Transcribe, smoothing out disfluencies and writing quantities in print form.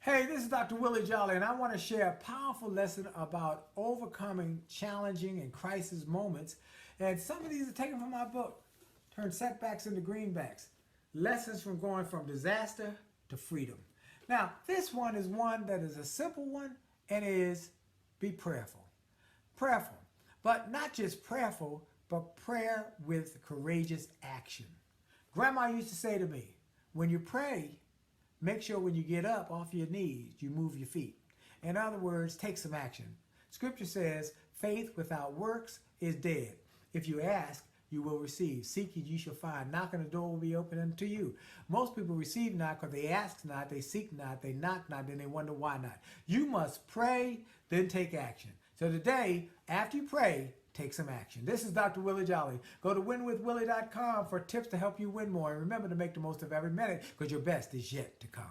Hey, this is Dr. Willie Jolley, and I want to share a powerful lesson about overcoming challenging and crisis moments. And some of these are taken from my book, Turn Setbacks into Greenbacks. Lessons from going from disaster to freedom. Now, this one is one that is a simple one, and is be prayerful. Prayerful. But not just prayerful, but prayer with courageous action. Grandma used to say to me, when you pray, make sure when you get up off your knees, you move your feet. In other words, take some action. Scripture says, faith without works is dead. If you ask, you will receive. Seek, you shall find. Knock, and the door will be open unto you. Most people receive not because they ask not, they seek not, they knock not, then they wonder why not. You must pray, then take action. So today, after you pray, take some action. This is Dr. Willie Jolley. Go to winwithwillie.com for tips to help you win more. And remember to make the most of every minute because your best is yet to come.